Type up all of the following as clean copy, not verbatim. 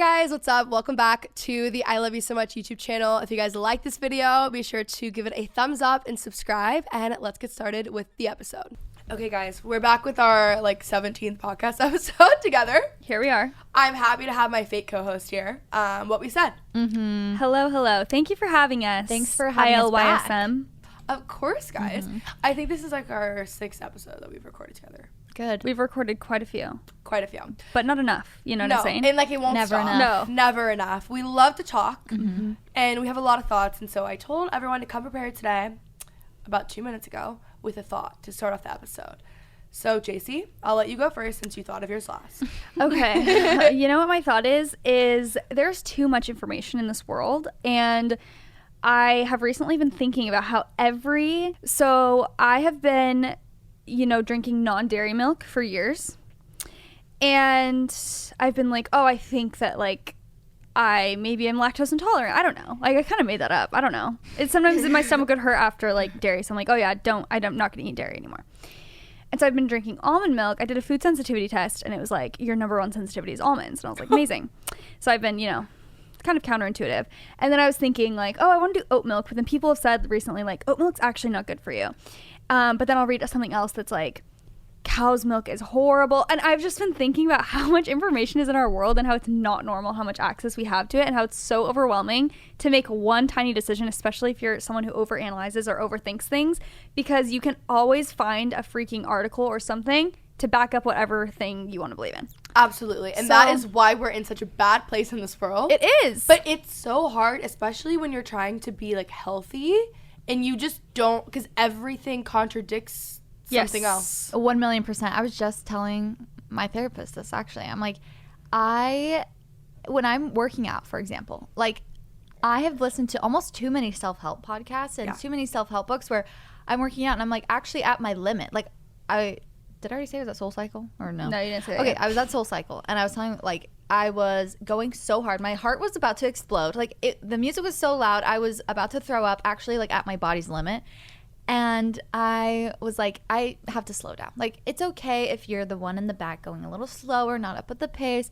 Guys, what's up? Welcome back to the I Love You So Much YouTube channel. If you guys like this video, be sure to give it a thumbs up and subscribe, and let's get started with the episode. Okay guys, we're back with our 17th podcast episode together. Here we are. I'm happy to have my fake co-host here. What we said. Mm-hmm. Hello. Thank you for having us. Thanks for having us back. ILYSM. Of course, guys. I think this is our 6th episode that we've recorded together. Good. We've recorded quite a few. But not enough. You know what I'm saying? And it won't Never stop. enough. No. Never enough. We love to talk, and we have a lot of thoughts. And so I told everyone to come prepared today, about 2 minutes ago, with a thought to start off the episode. So, JC, I'll let you go first since you thought of yours last. Okay. You know what my thought is there's too much information in this world, and I have recently been thinking about how so I have been, drinking non-dairy milk for years, and I've been I think that I'm lactose intolerant. I don't know. I kind of made that up. I don't know. Sometimes my stomach would hurt after dairy, so I'm oh yeah, I'm not going to eat dairy anymore. And so I've been drinking almond milk. I did a food sensitivity test, and it was your number one sensitivity is almonds. And I was amazing. So I've been, kind of counterintuitive. And then I was thinking I want to do oat milk. But then people have said recently, oat milk's actually not good for you. But then I'll read something else that's cow's milk is horrible. And I've just been thinking about how much information is in our world and how it's not normal, how much access we have to it, and how it's so overwhelming to make one tiny decision, especially if you're someone who overanalyzes or overthinks things, because you can always find a freaking article or something to back up whatever thing you want to believe in. Absolutely. And that is why we're in such a bad place in this world. It is. But it's so hard, especially when you're trying to be healthy and you just don't, because everything contradicts something else. 1,000,000%. I was just telling my therapist this, actually. I'm when I'm working out, for example, I have listened to almost too many self-help podcasts and too many self-help books where I'm working out and I'm actually at my limit. Did I already say I was at Soul Cycle or no? No, you didn't say that. Okay, I was at Soul Cycle and I was telling I was going so hard. My heart was about to explode. The music was so loud. I was about to throw up, actually at my body's limit. And I was I have to slow down. It's okay if you're the one in the back going a little slower, not up at the pace.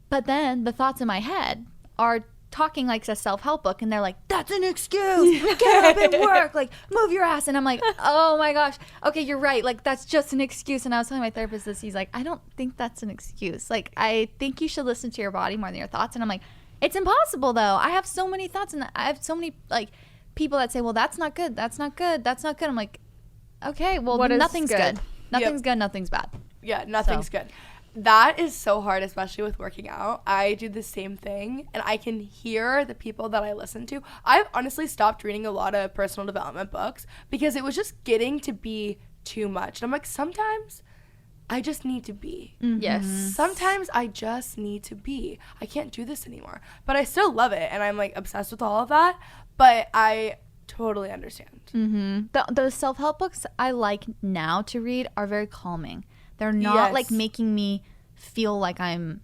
But then the thoughts in my head are talking a self-help book, and they're that's an excuse. Get up and work. Move your ass. And I'm oh my gosh. Okay, you're right. That's just an excuse. And I was telling my therapist this. He's I don't think that's an excuse. I think you should listen to your body more than your thoughts. And I'm it's impossible though. I have so many thoughts, and I have so many people that say, well, that's not good. That's not good. That's not good. I'm okay, well, nothing's good. Nothing's good. Nothing's bad. Yeah, nothing's good. That is so hard, especially with working out. I do the same thing, and I can hear the people that I listen to. I've honestly stopped reading a lot of personal development books because it was just getting to be too much. And I'm sometimes I just need to be. Mm-hmm. Yes. Sometimes I just need to be. I can't do this anymore. But I still love it, and I'm obsessed with all of that. But I totally understand. Mm-hmm. The self-help books I like now to read are very calming. They're not making me feel I'm,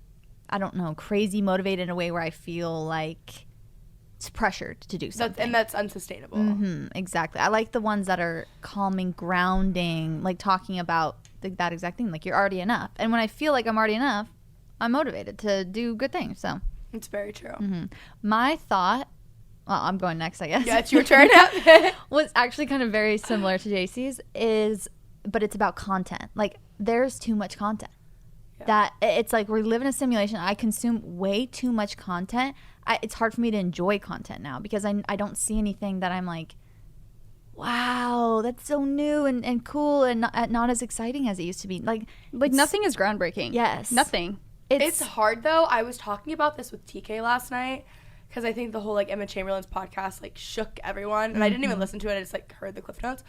I don't know, crazy motivated in a way where I feel it's pressured to do something. And that's unsustainable. Mm-hmm, exactly. I like the ones that are calming, grounding, talking about that exact thing. You're already enough. And when I feel I'm already enough, I'm motivated to do good things. So it's very true. Mm-hmm. My thought, well, I'm going next, I guess. Yeah, it's your turn. Was actually kind of very similar to JC's, but it's about content. There's too much content. Yeah. That it's we live in a simulation. I consume way too much content. It's hard for me to enjoy content now because I don't see anything that I'm wow, that's so new and cool and not as exciting as it used to be. Nothing is groundbreaking. Yes. Nothing. It's hard though. I was talking about this with TK last night because I think the whole Emma Chamberlain's podcast shook everyone, and I didn't even listen to it. I just heard the Cliff Notes.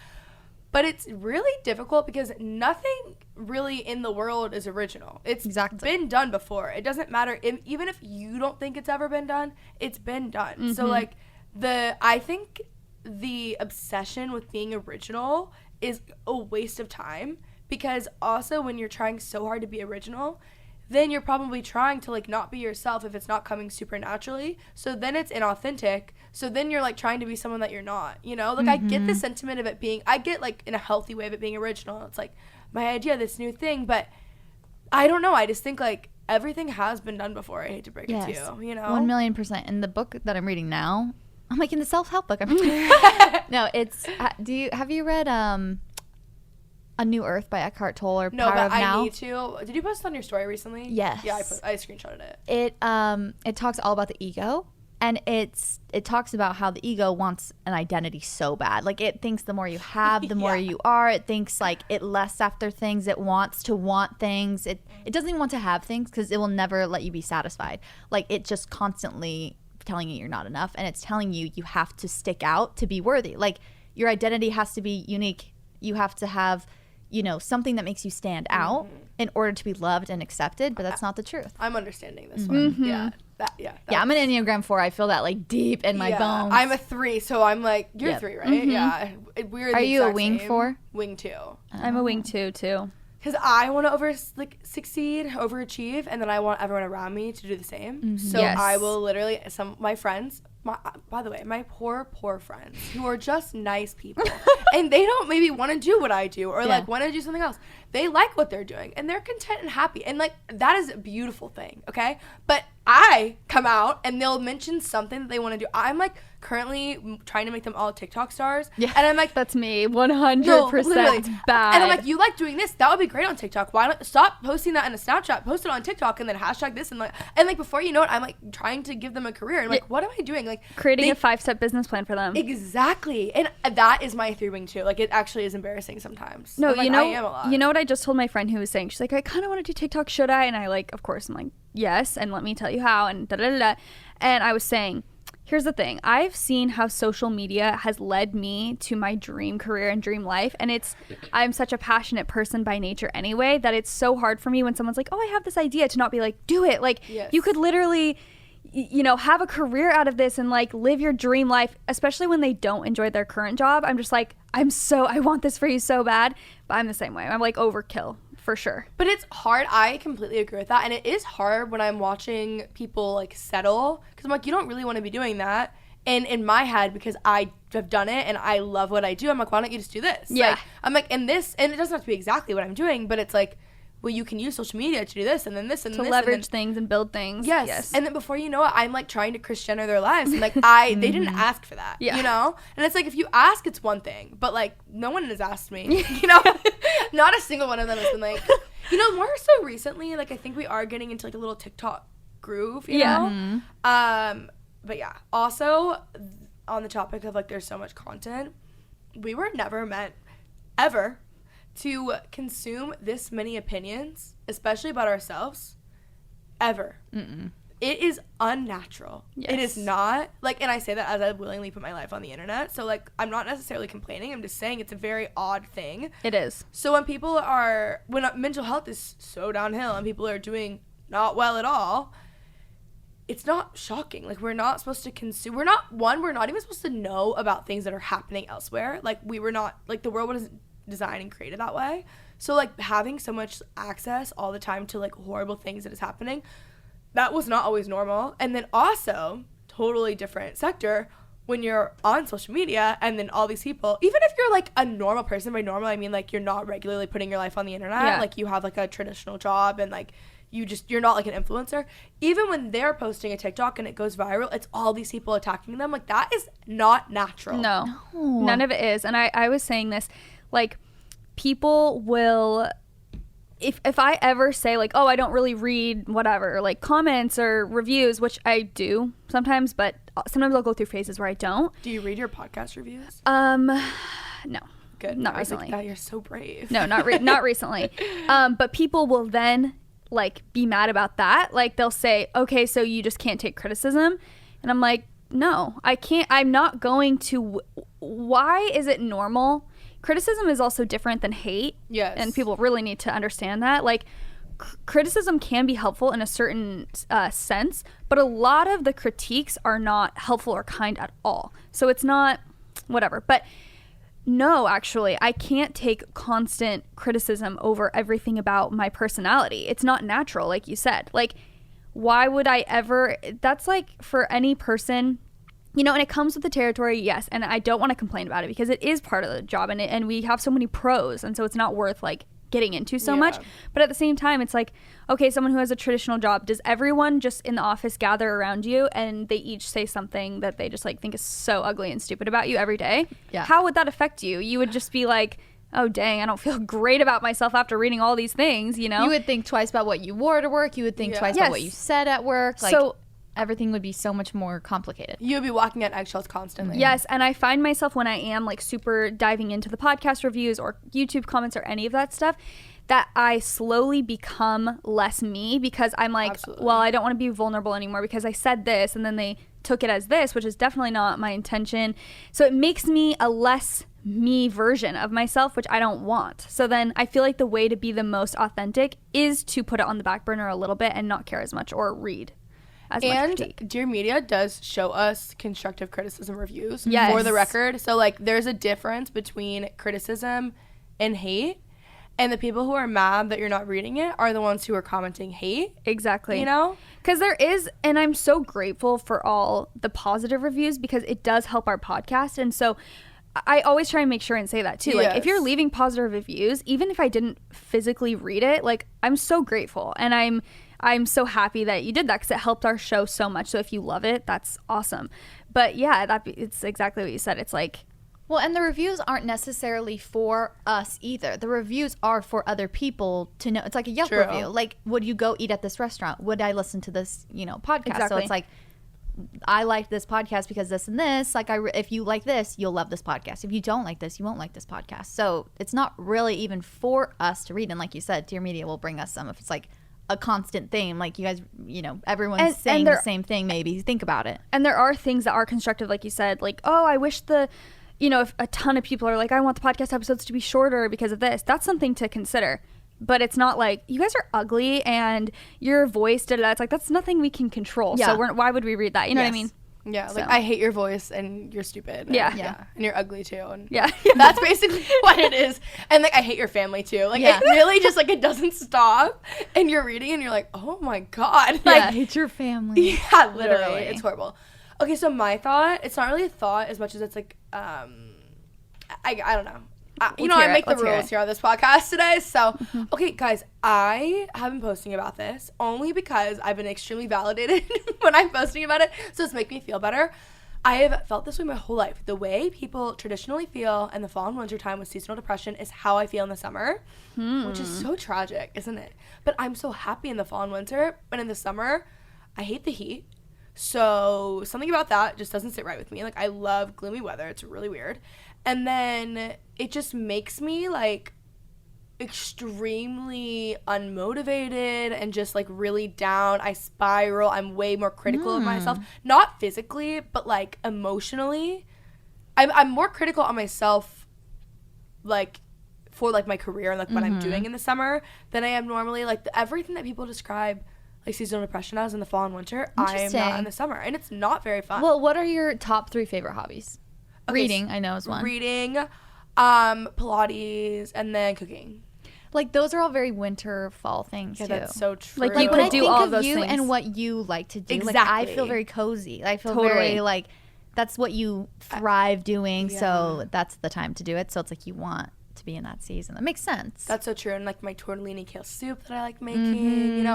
But it's really difficult because nothing really in the world is original. It's been done before. It doesn't matter. Even if you don't think it's ever been done, it's been done. Mm-hmm. So, I think the obsession with being original is a waste of time because also when you're trying so hard to be original, then you're probably trying to not be yourself if it's not coming super naturally. So then it's inauthentic. So then you're trying to be someone that you're not, I get the sentiment of it being, I get in a healthy way of it being original. It's my idea, this new thing, but I don't know. I just think everything has been done before. I hate to break it to you, you know? 1,000,000%. In the book that I'm reading now, I'm like in the self-help book. No, it's, have you read A New Earth by Eckhart Tolle or No, Power but of Now? I need to. Did you post it on your story recently? Yes. Yeah, I screenshotted it. It talks all about the ego, and it talks about how the ego wants an identity so bad. Like, it thinks the more you have, the more you are. It thinks like it lusts after things. It wants to want things. It doesn't even want to have things because it will never let you be satisfied. Like, it just constantly telling you you're not enough, and it's telling you you have to stick out to be worthy. Like, your identity has to be unique. You have to have, you know, something that makes you stand out in order to be loved and accepted, but that's not the truth. I'm understanding this one. Yeah. Yeah, I'm an Enneagram 4. I feel that like deep in my bones. I'm a 3, so I'm like, you're 3, right? Yeah. We're Are the you a exact wing same. 4? Wing 2. I'm a wing 2 too. Because I want to succeed, overachieve, and then I want everyone around me to do the same. So Yes. I will literally, my friends, by the way, my poor friends who are just nice people, and they don't maybe want to do what I do or like want to do something else. They like what they're doing, and they're content and happy, and like that is a beautiful thing, okay? But I come out and they'll mention something that they want to do. I'm like currently trying to make them all TikTok stars, and I'm like, That's me, 100% literally. bad. And I'm like, you like doing this? That would be great on TikTok. Why not stop posting that in a Snapchat? Post it on TikTok and then hashtag this and like before you know it, I'm like trying to give them a career. And I'm like, what am I doing? Like creating a 5-step business plan for them. Exactly. And that is my 3 wing too. Like, it actually is embarrassing sometimes. No, I'm like, you know, I am a lot. you know what I just told my friend who was saying, she's like, I kind of want to do TikTok, should I? And I like, of course, I'm like, yes, and let me tell you how, and da da da da. And I was saying, here's the thing. I've seen how social media has led me to my dream career and dream life. And I'm such a passionate person by nature anyway, that it's so hard for me when someone's like, oh, I have this idea, to not be like, do it. Like, you could literally, you know, have a career out of this and like live your dream life, especially when they don't enjoy their current job. I'm just like, I want this for you so bad. But I'm the same way. I'm like overkill. For sure. But it's hard. I completely agree with that. And it is hard when I'm watching people like settle, because I'm like, you don't really want to be doing that. And in my head, because I have done it and I love what I do, I'm like, why don't you just do this? Yeah. Like, I'm like, and it doesn't have to be exactly what I'm doing, but it's like, well, you can use social media to do this and then this and to this. leverage things and build things. Yes. And then before you know it, I'm like trying to Kris Jenner their lives. And like, they didn't ask for that, you know? And it's like, if you ask, it's one thing. But like, no one has asked me, you know? Not a single one of them has been like, you know, more so recently, like, I think we are getting into like a little TikTok groove, you know? But yeah, also on the topic of like, there's so much content, we were never meant ever to consume this many opinions, especially about ourselves, ever. It is unnatural. Yes. It is not, like, and I say that as I willingly put my life on the internet, so like, I'm not necessarily complaining, I'm just saying it's a very odd thing. It is. So when mental health is so downhill and people are doing not well at all, it's not shocking. Like, we're not supposed to consume, we're not even supposed to know about things that are happening elsewhere. Like, we were not, like, the world wasn't designed and created that way. So like, having so much access all the time to like horrible things that is happening, that was not always normal. And then also, totally different sector, when you're on social media and then all these people, even if you're like a normal person, by normal I mean like you're not regularly putting your life on the internet, like you have like a traditional job and like you're not like an influencer, even when they're posting a TikTok and it goes viral, it's all these people attacking them. Like, that is not natural. No. None of it is. And I was saying this, like, people will, if I ever say like, oh, I don't really read whatever, like comments or reviews, which I do sometimes, but sometimes I'll go through phases where I don't. Do you read your podcast reviews? No. Good. Not I was recently. like, yeah, you're so brave. No, not recently. But people will then like be mad about that. Like, they'll say, okay, so you just can't take criticism. And I'm like, no, I can't. I'm not going to. Why is it normal? Criticism is also different than hate. Yes. And people really need to understand that. Like, criticism can be helpful in a certain sense, but a lot of the critiques are not helpful or kind at all. So it's not whatever. But no, actually, I can't take constant criticism over everything about my personality. It's not natural, like you said. Like, why would I ever? That's like for any person. You know, and it comes with the territory, yes, and I don't want to complain about it because it is part of the job, and we have so many pros, and so it's not worth, like, getting into so much. But at the same time, it's like, okay, someone who has a traditional job, does everyone just in the office gather around you and they each say something that they just like think is so ugly and stupid about you every day? Yeah. How would that affect you? You would just be like, oh dang, I don't feel great about myself after reading all these things, you know? You would think twice about what you wore to work. You would think twice about what you said at work. Like, so everything would be so much more complicated. You would be walking on eggshells constantly. Yes, and I find myself when I am like super diving into the podcast reviews or YouTube comments or any of that stuff, that I slowly become less me because I'm like, well, I don't want to be vulnerable anymore because I said this and then they took it as this, which is definitely not my intention. So it makes me a less me version of myself, which I don't want. So then I feel like the way to be the most authentic is to put it on the back burner a little bit and not care as much or read as much critique. Dear Media does show us constructive criticism reviews Yes. for the record. So like there's a difference between criticism and hate. And the people who are mad that you're not reading it are the ones who are commenting hate. Exactly. You know? Because there is, and I'm so grateful for all the positive reviews because it does help our podcast. And so I always try and make sure and say that too. Like if you're leaving positive reviews, even if I didn't physically read it, like I'm so grateful. And I'm so happy that you did that because it helped our show so much. So if you love it, that's awesome. But yeah, it's exactly what you said. It's like, well, and the reviews aren't necessarily for us either. The reviews are for other people to know. It's like a Yelp review. Like, would you go eat at this restaurant? Would I listen to this, podcast? Exactly. So it's like, I like this podcast because this and this. Like, if you like this, you'll love this podcast. If you don't like this, you won't like this podcast. So it's not really even for us to read. And like you said, Dear Media will bring us some. If it's like a constant theme, like you guys, everyone's saying the same thing, maybe think about it. And there are things that are constructive, like you said, like, oh, I wish if a ton of people are like, I want the podcast episodes to be shorter because of this, that's something to consider. But it's not like, you guys are ugly and your voice, da-da-da. It's like, that's nothing we can control. Yeah. So why would we read that? You know what I mean? Yeah, like, I hate your voice and you're stupid. Yeah. And you're ugly too. And yeah. That's basically what it is. And like, I hate your family too. Like, it really just like, it doesn't stop. And you're reading and you're like, oh my God. Like, I hate your family. Yeah, literally. It's horrible. Okay, so my thought, it's not really a thought as much as it's like, I don't know. I make the rules here on this podcast today. So, okay, guys, I have been posting about this only because I've been extremely validated when I'm posting about it. So it's making me feel better. I have felt this way my whole life. The way people traditionally feel in the fall and winter time with seasonal depression is how I feel in the summer, which is so tragic, isn't it? But I'm so happy in the fall and winter. But in the summer, I hate the heat. So something about that just doesn't sit right with me. Like, I love gloomy weather. It's really weird. And then it just makes me like extremely unmotivated and just like really down. I spiral. I'm way more critical of myself. Not physically, but like emotionally. I'm more critical on myself, like for like my career and like what I'm doing in the summer than I am normally. Like everything that people describe like seasonal depression as in the fall and winter, I am not in the summer, and it's not very fun. Well, what are your top 3 favorite hobbies? Okay, reading, I know, is one. Reading, Pilates, and then cooking. Like, those are all very winter, fall things, too. That's so true. Like, you could do all those you things. and what you like to do. Exactly. Like, I feel very cozy. I feel very, like, that's what you thrive doing, so that's the time to do it. So it's like you want to be in that season. That makes sense. That's so true. And, like, my tortellini kale soup that I like making,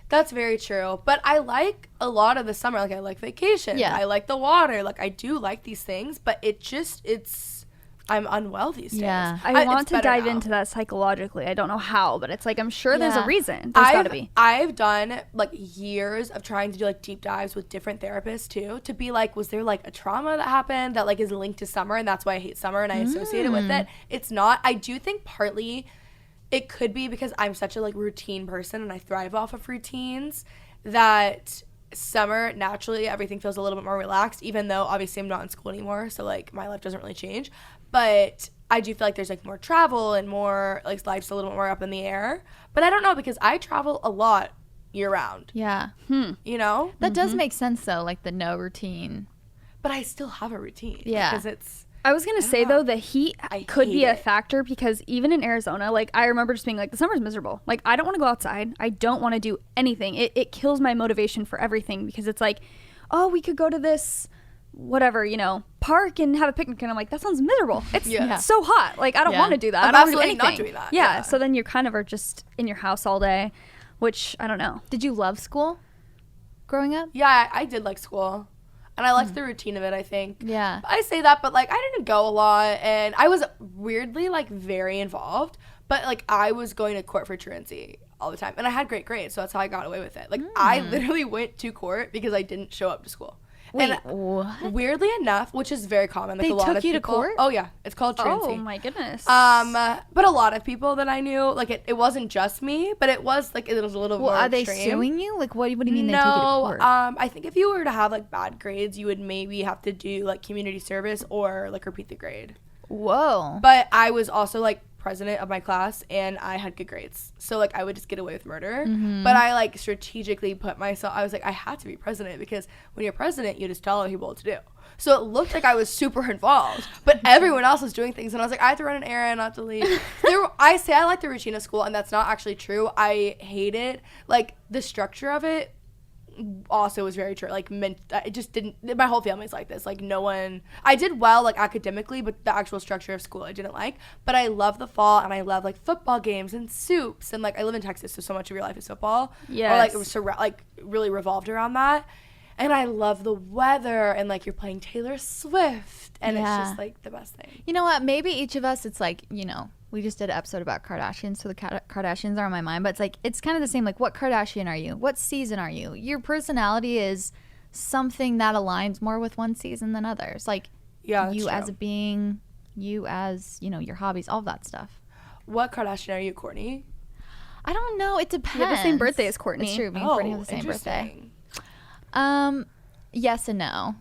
that's very true. But I like a lot of the summer. Like, I like vacations. Yeah. I like the water. Like, I do like these things, but I'm unwell these days. Yeah. I want to dive into that psychologically. I don't know how, but it's like, I'm sure there's a reason. There's got to be. I've done like years of trying to do like deep dives with different therapists too, to be like, was there like a trauma that happened that like is linked to summer and that's why I hate summer and I associate it with it? It's not. I do think partly it could be because I'm such a like routine person and I thrive off of routines that summer, naturally, everything feels a little bit more relaxed, even though obviously I'm not in school anymore. So like my life doesn't really change. But I do feel like there's like more travel and more like life's a little bit more up in the air. But I don't know, because I travel a lot year round. Yeah. You know? That does make sense though, like the no routine. But I still have a routine. Yeah. Because it's... I was going to say, though, the heat could be a factor, because even in Arizona, like, I remember just being like, the summer's miserable. Like, I don't want to go outside. I don't want to do anything. It kills my motivation for everything, because it's like, oh, we could go to this whatever, park and have a picnic. And I'm like, that sounds miserable. It's so hot. Like, I don't want to do that. I'm I don't want to do absolutely anything. not doing that. Yeah. So then you kind of are just in your house all day, which I don't know. Did you love school growing up? Yeah, I did like school. And I liked the routine of it, I think. Yeah. I say that, but, like, I didn't go a lot. And I was weirdly, like, very involved. But, like, I was going to court for truancy all the time. And I had great grades, so that's how I got away with it. Like, I literally went to court because I didn't show up to school. Wait, and what? Weirdly enough, which is very common. Like, They a lot took of you to people, court? Oh, yeah. It's called truancy. Oh, my goodness. But a lot of people that I knew, like, it wasn't just me, but it was, like, it was a little more Are they extreme. suing you? Like, what do you mean they took you to court? I think if you were to have, like, bad grades, you would maybe have to do, like, community service or, like, repeat the grade. Whoa. But I was also, like, president of my class, and I had good grades. So, like, I would just get away with murder. But I, like, strategically put myself, I was like, I had to be president because when you're president, you just tell people what to do. So it looked like I was super involved, but everyone else was doing things, and I was like, I have to run an errand, not to leave. I say I like the routine of school, and that's not actually true. I hate it. Like, the structure of it also was very true. Like, it just didn't, my whole family's like this. Like, no one, I did well, like, academically, but the actual structure of school I didn't like. But I love the fall, and I love, like, football games and soups, and, like, I live in Texas, so much of your life is football. Yes. Or, like, it was really revolved around that. And I love the weather, and, like, you're playing Taylor Swift, and it's just, like, the best thing. You know what? Maybe each of us, it's like, we just did an episode about Kardashians, so the Kardashians are on my mind. But it's like, it's kind of the same. Like, what Kardashian are you? What season are you? Your personality is something that aligns more with one season than others. Like, you as a being, you as, your hobbies, all of that stuff. What Kardashian are you, Courtney? I don't know. It depends. You have the same birthday as Courtney. It's true. Me and Courtney have the same birthday. Yes and no.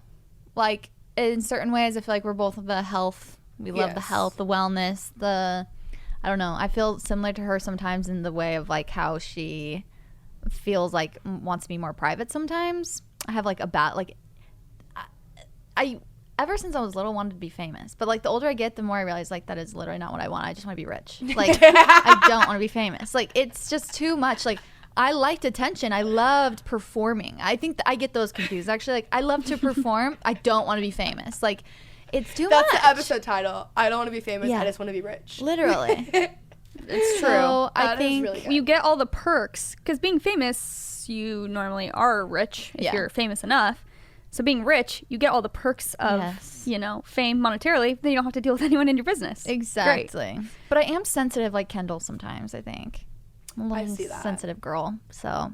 Like, in certain ways, I feel like we're both of the health. We love the health, the wellness, I don't know. I feel similar to her sometimes in the way of, like, how she feels like wants to be more private sometimes. I have, like, I ever since I was little wanted to be famous. But, like, the older I get, the more I realize, like, that is literally not what I want. I just want to be rich. Like, I don't want to be famous. Like, it's just too much. Like, I liked attention. I loved performing. I think I get those confused. Actually, like, I love to perform. I don't want to be famous. Like, it's too much. That's the episode title. I don't want to be famous. Yeah. I just want to be rich. Literally. It's true. So I think really good. You get all the perks because being famous, you normally are rich if you're famous enough. So being rich, you get all the perks of, fame monetarily. Then you don't have to deal with anyone in your business. Exactly. Great. But I am sensitive like Kendall sometimes, I think. I'm a little sensitive girl. So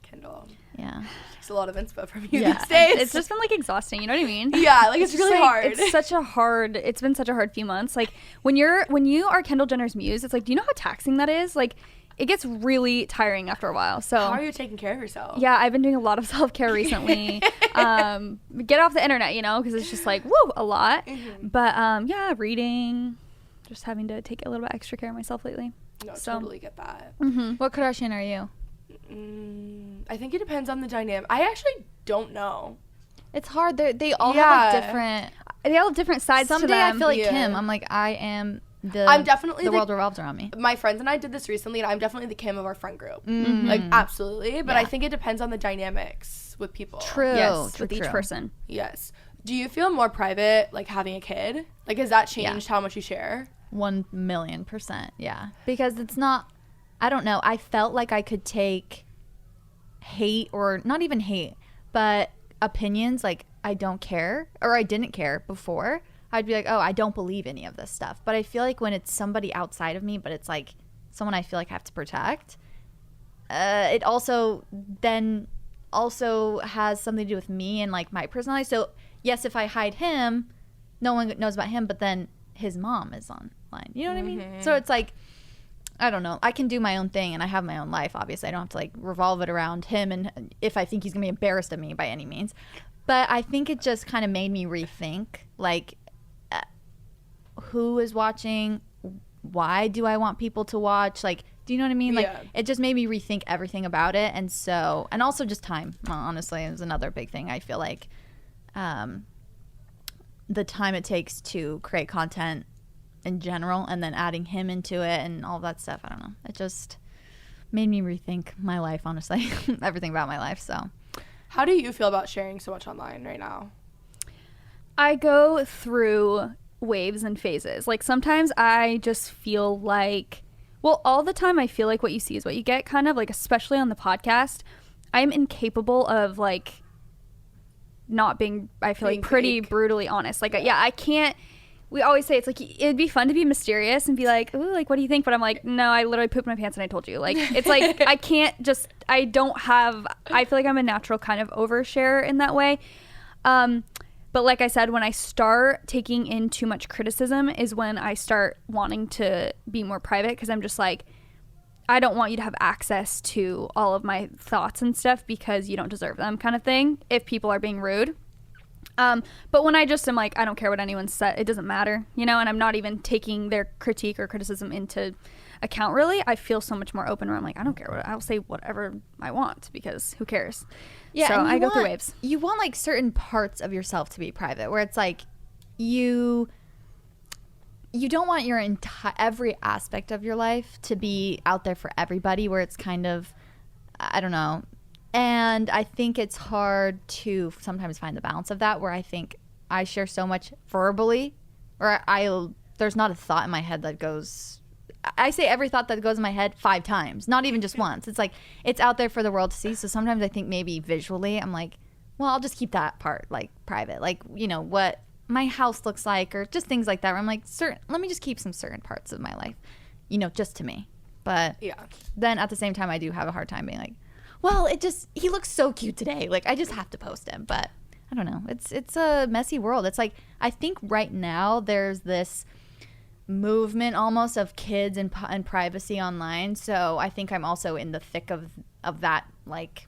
Kendall. Yeah. Takes a lot of inspo from you Yeah. these days. It's just been like exhausting, you know what I mean? Yeah, like it's really hard. It's been such a hard few months. Like when you are Kendall Jenner's muse, it's like, do you know how taxing that is? Like it gets really tiring after a while. So how are you taking care of yourself? Yeah, I've been doing a lot of self-care recently. Get off the internet, because it's just like, woo, a lot. Mm-hmm. But reading, just having to take a little bit extra care of myself lately. No, totally get that. Mm-hmm. What Kardashian are you? I think it depends on the dynamic. I actually don't know. It's hard. They all have like different. They all have different sides to them. Someday I feel like Kim. I'm like, I'm definitely the world revolves around me. My friends and I did this recently, and I'm definitely the Kim of our friend group. Mm-hmm. Like absolutely, but I think it depends on the dynamics with people. True. Yes, with each person. Yes. Do you feel more private, like having a kid? Like, has that changed how much you share? 1,000,000%. Yeah. Because it's not. I don't know. I felt like I could take hate, or not even hate, but opinions. Like I don't care, or I didn't care before. I'd be like, oh, I don't believe any of this stuff. But I feel like when it's somebody outside of me, but it's like someone I feel like I have to protect, it also has something to do with me and like my personality. So yes, if I hide him, no one knows about him, but then his mom is online. You know what I mean? So it's like, I don't know. I can do my own thing, and I have my own life, obviously. I don't have to like revolve it around him, and if I think he's going to be embarrassed of me by any means. But I think it just kind of made me rethink, like, who is watching? Why do I want people to watch? Like, do you know what I mean? Like, it just made me rethink everything about it. And so, and also just time, honestly, is another big thing. I feel like the time it takes to create content in general, and then adding him into it and all that stuff, I don't know. It just made me rethink my life, honestly. Everything about my life. So how do you feel about sharing so much online right now? I go through waves and phases. Like sometimes I just feel like, well, all the time I feel like what you see is what you get, kind of like, especially on the podcast. I'm incapable of like not being, I feel like, pretty brutally honest. Like, yeah, I can't. We always say it's like, it'd be fun to be mysterious and be like, ooh, like, what do you think? But I'm like, no, I literally pooped my pants and I told you. Like, it's like, I can't just, I don't have, I feel like I'm a natural kind of overshare in that way. But like I said, when I start taking in too much criticism is when I start wanting to be more private, because I'm just like, I don't want you to have access to all of my thoughts and stuff because you don't deserve them, kind of thing, if people are being rude. But when I just am like, I don't care what anyone said, it doesn't matter, you know, and I'm not even taking their critique or criticism into account, really, I feel so much more open where I'm like, I don't care, I'll say whatever I want because who cares? Yeah, so I go through waves. You want like certain parts of yourself to be private, where it's like you don't want your every aspect of your life to be out there for everybody, where it's kind of, I don't know. And I think it's hard to sometimes find the balance of that, where I think I share so much verbally, or there's not a thought in my head that goes, I say every thought that goes in my head 5 times, not even just once. It's like, it's out there for the world to see. So sometimes I think maybe visually I'm like, well, I'll just keep that part like private, like, you know, what my house looks like, or just things like that, where I'm like, let me just keep some certain parts of my life, you know, just to me. But yeah, then at the same time, I do have a hard time being like, well, he looks so cute today, like I just have to post him. But I don't know, it's a messy world. It's like, I think right now there's this movement almost of kids and privacy online. So I think I'm also in the thick of that, like,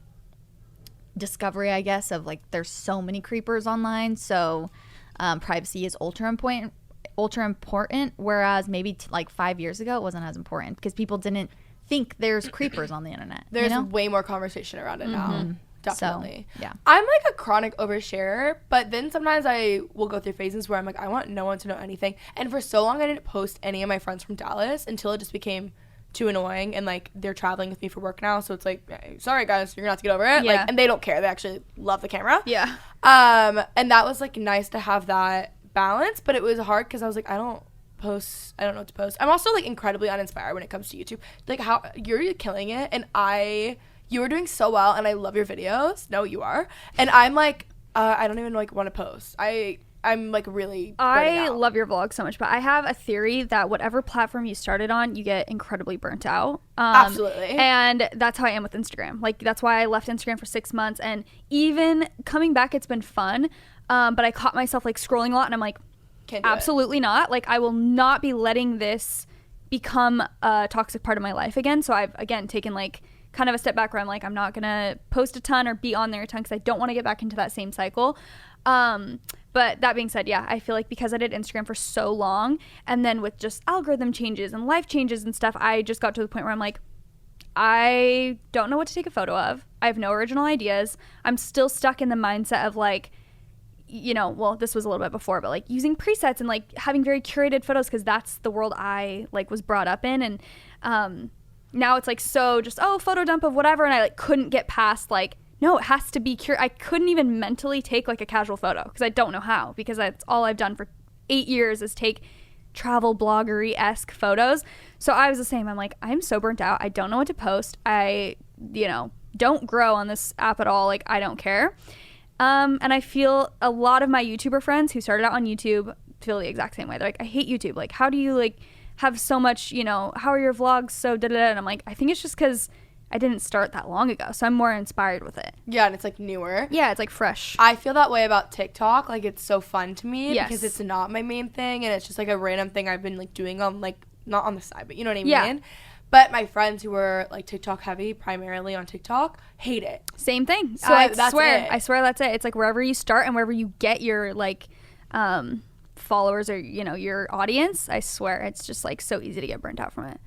discovery, I guess, of like, there's so many creepers online. So privacy is ultra important, whereas maybe like 5 years ago it wasn't as important because people didn't think there's creepers on the internet. There's, you know? way more conversation around it now. Definitely. So, yeah. I'm like a chronic oversharer, but then sometimes I will go through phases where I'm like, I want no one to know anything. And for so long I didn't post any of my friends from Dallas until it just became too annoying, and like they're traveling with me for work now, so it's like, hey, sorry guys, you're gonna have to get over it. Like, and they don't care, they actually love the camera. And that was like nice to have that balance, but it was hard because I was like, I don't know what to post. I'm also like incredibly uninspired when it comes to YouTube. Like, how you're killing it, and you are doing so well, and I love your videos. No, you are. And I'm like, I don't even like want to post. I'm like really I love your vlog so much, but I have a theory that whatever platform you started on, you get incredibly burnt out. Absolutely. And that's how I am with Instagram. Like, that's why I left Instagram for 6 months, and even coming back, it's been fun. But I caught myself like scrolling a lot, and I'm like, absolutely not. Like, I will not be letting this become a toxic part of my life again. So I've, again, taken like kind of a step back where I'm like, I'm not going to post a ton or be on there a ton because I don't want to get back into that same cycle. But that being said, yeah, I feel like because I did Instagram for so long, and then with just algorithm changes and life changes and stuff, I just got to the point where I'm like, I don't know what to take a photo of. I have no original ideas. I'm still stuck in the mindset of like, you know, well, this was a little bit before, but like using presets and like having very curated photos because that's the world I like was brought up in. And now it's like, so just, photo dump of whatever. And I like couldn't get past like, no, it has to be I couldn't even mentally take like a casual photo because I don't know how, because that's all I've done for 8 years is take travel bloggery-esque photos. So I was the same. I'm like, I'm so burnt out. I don't know what to post. I, you know, don't grow on this app at all. Like, I don't care. And I feel a lot of my YouTuber friends who started out on YouTube feel the exact same way. They're like, I hate YouTube. Like, how do you like have so much, you know, how are your vlogs so da-da-da? And I'm like, I think it's just because I didn't start that long ago. So I'm more inspired with it. Yeah, and it's like newer. Yeah, it's like fresh. I feel that way about TikTok. Like, it's so fun to me because it's not my main thing, and it's just like a random thing I've been like doing on like, not on the side, but you know what I mean? Yeah. But my friends who were like TikTok heavy, primarily on TikTok, hate it. Same thing. So I swear that's it. It's like wherever you start and wherever you get your like followers or, you know, your audience, I swear it's just like so easy to get burnt out from it.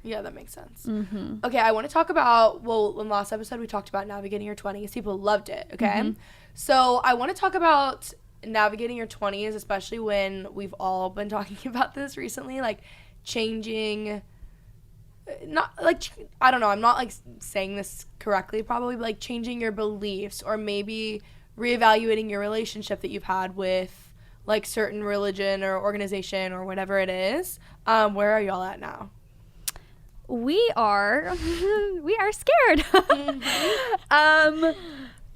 Yeah, that makes sense. Mm-hmm. Okay, I want to talk about, well, in last episode we talked about navigating your 20s. People loved it, okay? Mm-hmm. So I want to talk about navigating your 20s, especially when we've all been talking about this recently, like changing, not like, I don't know, I'm not like saying this correctly probably, but like changing your beliefs or maybe reevaluating your relationship that you've had with like certain religion or organization or whatever it is. Where are y'all at now? We are scared.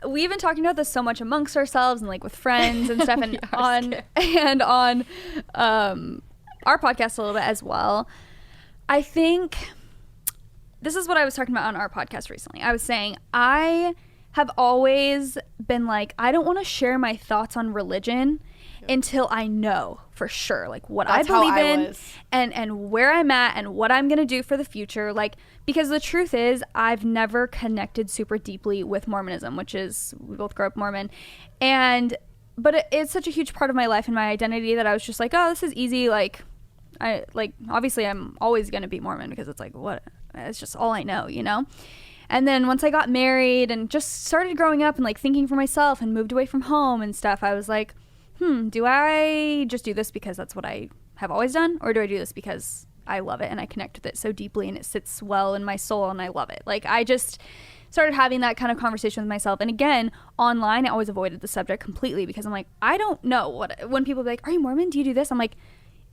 We've been talking about this so much amongst ourselves and like with friends and stuff and on our podcast a little bit as well. I think this is what I was talking about on our podcast recently. I was saying I have always been like, I don't want to share my thoughts on religion until I know for sure, like what I believe in and where I'm at and what I'm going to do for the future. Like, because the truth is I've never connected super deeply with Mormonism, which is, we both grew up Mormon. But it's such a huge part of my life and my identity that I was just like, oh, this is easy. Like, obviously I'm always going to be Mormon because it's like, what, it's just all I know, you know? And then once I got married and just started growing up and like thinking for myself and moved away from home and stuff, I was like, do I just do this because that's what I have always done? Or do I do this because I love it and I connect with it so deeply and it sits well in my soul and I love it? Like, I just started having that kind of conversation with myself. And again, online, I always avoided the subject completely because I'm like, I don't know when people be like, are you Mormon? Do you do this? I'm like,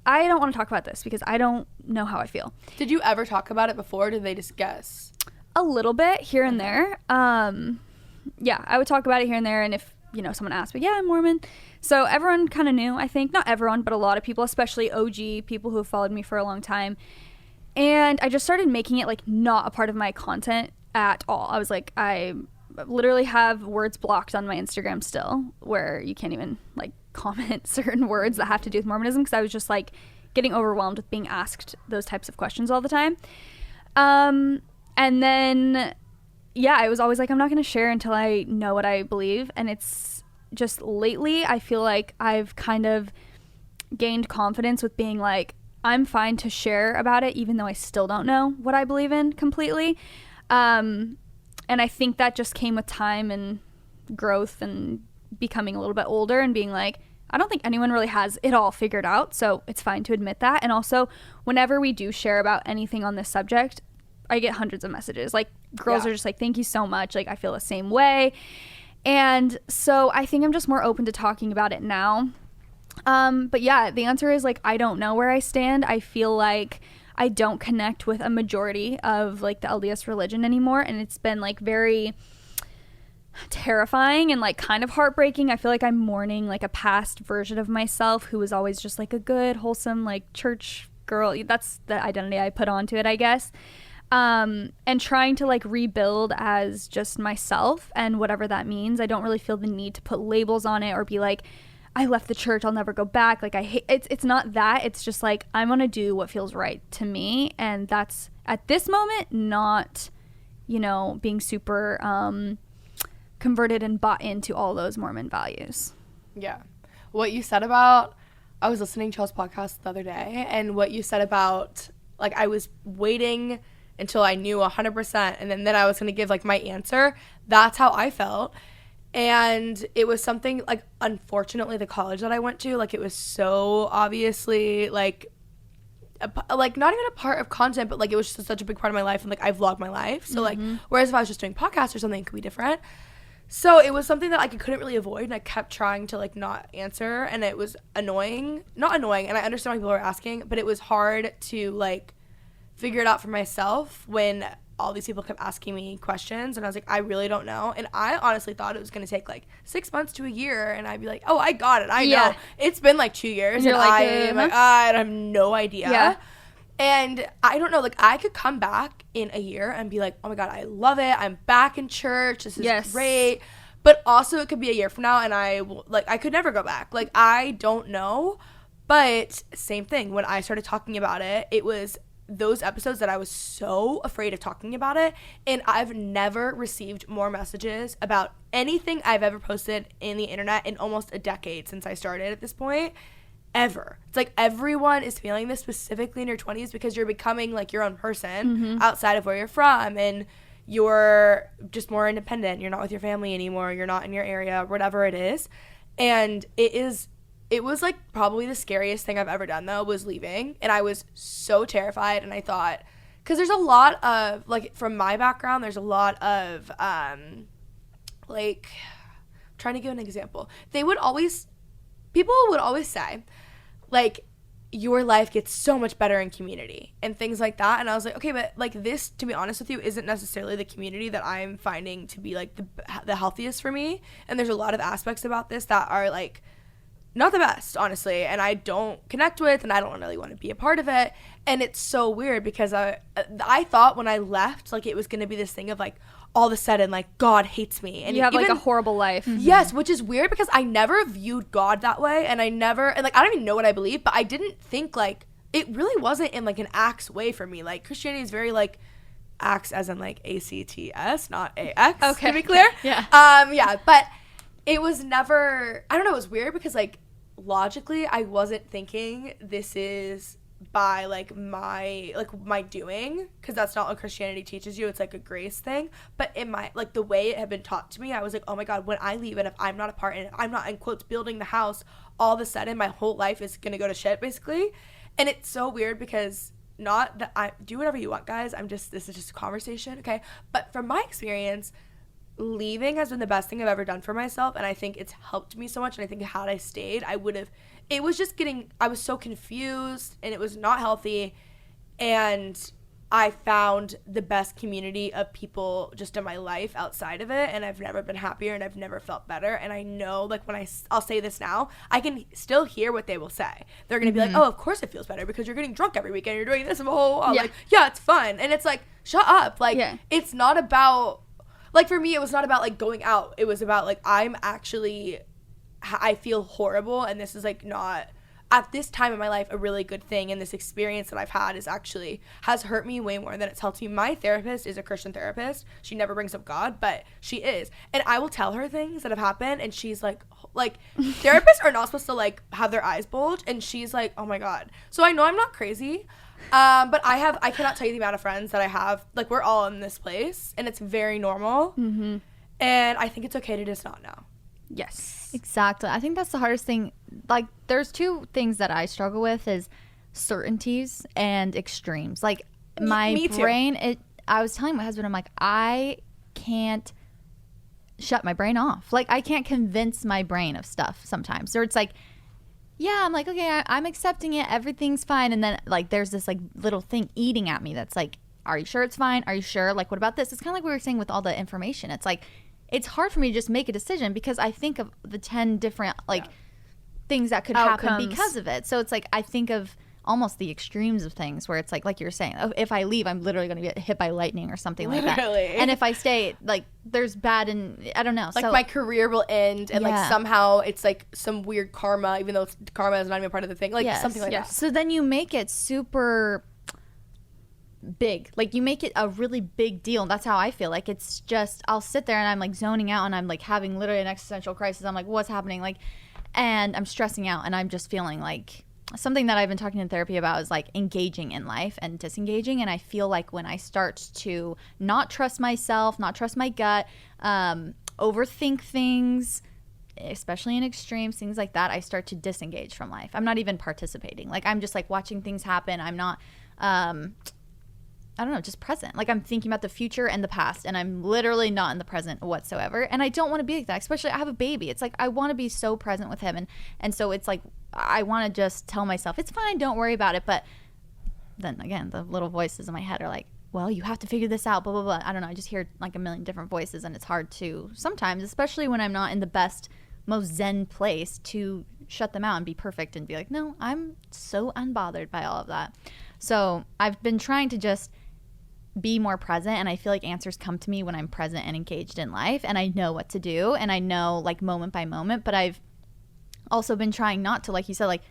I don't want to talk about this because I don't know how I feel. Did you ever talk about it before? Or did they just guess? A little bit here and there. Yeah, I would talk about it here and there. And if, someone asked, but yeah, I'm Mormon. So everyone kind of knew, I think. Not everyone, but a lot of people, especially OG, people who have followed me for a long time. And I just started making it, like, not a part of my content at all. I was like, I literally have words blocked on my Instagram still where you can't even, like, comment certain words that have to do with Mormonism because I was just, like, getting overwhelmed with being asked those types of questions all the time. And then, yeah, I was always like, I'm not going to share until I know what I believe. And it's just lately, I feel like I've kind of gained confidence with being like, I'm fine to share about it, even though I still don't know what I believe in completely. And I think that just came with time and growth and becoming a little bit older and being like, I don't think anyone really has it all figured out. So it's fine to admit that. And also, whenever we do share about anything on this subject, I get hundreds of messages. Like, girls are just like, thank you so much. Like, I feel the same way. And so I think I'm just more open to talking about it now. But yeah, the answer is, like, I don't know where I stand. I feel like I don't connect with a majority of, like, the LDS religion anymore. And it's been, like, very terrifying and, like, kind of heartbreaking. I feel like I'm mourning, like, a past version of myself who was always just, like, a good, wholesome, like, church girl. That's the identity I put onto it, I guess. And trying to, like, rebuild as just myself and whatever that means. I don't really feel the need to put labels on it or be like, I left the church, I'll never go back. Like, I hate it's not that. It's just like, I'm gonna do what feels right to me, and that's at this moment not, being super converted and bought into all those Mormon values. Yeah. What you said about, I was listening to y'all's podcast the other day, and what you said about, like, I was waiting until I knew 100%, and then I was going to give, like, my answer. That's how I felt. And it was something, like, unfortunately, the college that I went to, like, it was so obviously, like, not even a part of content, but, like, it was just such a big part of my life, and, like, I vlog my life. So, like, whereas if I was just doing podcasts or something, it could be different. So it was something that, like, I couldn't really avoid, and I kept trying to, like, not answer, and it was annoying. Not annoying, and I understand why people were asking, but it was hard to, like, figure it out for myself when all these people kept asking me questions, and I was like, I really don't know. And I honestly thought it was going to take, like, 6 months to a year, and I'd be like, oh, I got it. I know. It's been, like, 2 years, and I have no idea. Yeah. And I don't know, like, I could come back in a year and be like, oh my God, I love it. I'm back in church. This is great. But also it could be a year from now, and I could never go back. Like, I don't know. But same thing. When I started talking about it, it was those episodes that I was so afraid of talking about it, and I've never received more messages about anything I've ever posted in the internet in almost a decade since I started at this point, ever. It's like everyone is feeling this, specifically in your 20s, because you're becoming, like, your own person outside of where you're from, and you're just more independent. You're not with your family anymore. You're not in your area, whatever it is. And it was, like, probably the scariest thing I've ever done, though, was leaving. And I was so terrified. And I thought, because there's a lot of, like, from my background, there's a lot of, like, trying to give an example. They would always people would always say, like, your life gets so much better in community and things like that. And I was like, okay, but like this, to be honest with you, isn't necessarily the community that I'm finding to be like the healthiest for me. And there's a lot of aspects about this that are like not the best, honestly, and I don't connect with, and I don't really want to be a part of it. And it's so weird because I thought when I left, like, it was going to be this thing of like, all of a sudden, like, God hates me. And you have, like, a horrible life. Yes, which is weird because I never viewed God that way, and I don't even know what I believe, but I didn't think, like, it really wasn't in, like, an acts way for me. Like, Christianity is very, like, acts as in, like, ACTS, not AX, okay, to be clear. Yeah. But it was never, I don't know, it was weird because, like, logically, I wasn't thinking this is by like my doing, because that's not what Christianity teaches you. It's like a grace thing. But in my, like, the way it had been taught to me, I was like, oh my God, when I leave and if I'm not a part and if I'm not in quotes building the house, all of a sudden my whole life is gonna go to shit basically. And it's so weird because not that I do whatever you want, guys, this is just a conversation, okay? But from my experience, leaving has been the best thing I've ever done for myself, and I think it's helped me so much. And I think had I stayed, I was so confused and it was not healthy, and I found the best community of people just in my life outside of it, and I've never been happier and I've never felt better. And I know, like, when I'll say this now, I can still hear what they will say. They're gonna be like, oh, of course it feels better because you're getting drunk every weekend, you're doing this and like, yeah, it's fun. And it's like, shut up. Like, it's not about, like, for me, it was not about, like, going out. It was about, like, I feel horrible, and this is, like, not, at this time in my life, a really good thing. And this experience that I've had has hurt me way more than it's helped me. My therapist is a Christian therapist. She never brings up God, but she is. And I will tell her things that have happened, and she's like, therapists are not supposed to, like, have their eyes bulge, and she's like, oh my God. So I know I'm not crazy. But I cannot tell you the amount of friends that I have. Like, we're all in this place, and it's very normal. Mm-hmm. And I think it's okay to just not know. Yes. Exactly. I think that's the hardest thing. Like, there's two things that I struggle with is certainties and extremes. Like, my brain, I was telling my husband, I'm like, I can't shut my brain off. Like, I can't convince my brain of stuff sometimes. Or it's like, yeah, I'm like, okay, I'm accepting it. Everything's fine. And then, like, there's this, like, little thing eating at me that's like, are you sure it's fine? Are you sure? Like, what about this? It's kind of like we were saying with all the information. It's like, it's hard for me to just make a decision because I think of the 10 different, like, things that could happen because of it. So it's like, I think of almost the extremes of things where it's like you were saying, oh, if I leave, I'm literally going to get hit by lightning or something like that. And if I stay, like, there's bad and I don't know. Like, so my career will end, and like somehow it's like some weird karma, even though karma is not even part of the thing. Like, something like that. So then you make it super big. Like, you make it a really big deal. That's how I feel. Like, it's just, I'll sit there and I'm like zoning out and I'm like having literally an existential crisis. I'm like, what's happening? Like, and I'm stressing out and I'm just feeling like, something that I've been talking in therapy about is like engaging in life and disengaging. And I feel like when I start to not trust myself, not trust my gut, overthink things, especially in extremes, things like that, I start to disengage from life. I'm not even participating. Like, I'm just like watching things happen. I'm not, I don't know, just present. Like, I'm thinking about the future and the past, and I'm literally not in the present whatsoever. And I don't want to be like that, especially I have a baby. It's like, I want to be so present with him. And so it's like, I want to just tell myself, it's fine, don't worry about it. But then again, the little voices in my head are like, well, you have to figure this out, blah, blah, blah. I don't know. I just hear like a million different voices, and it's hard to sometimes, especially when I'm not in the best, most zen place, to shut them out and be perfect and be like, no, I'm so unbothered by all of that. So I've been trying to just be more present, and I feel like answers come to me when I'm present and engaged in life, and I know what to do, and I know, like, moment by moment. But I've also been trying not to, like you said, like,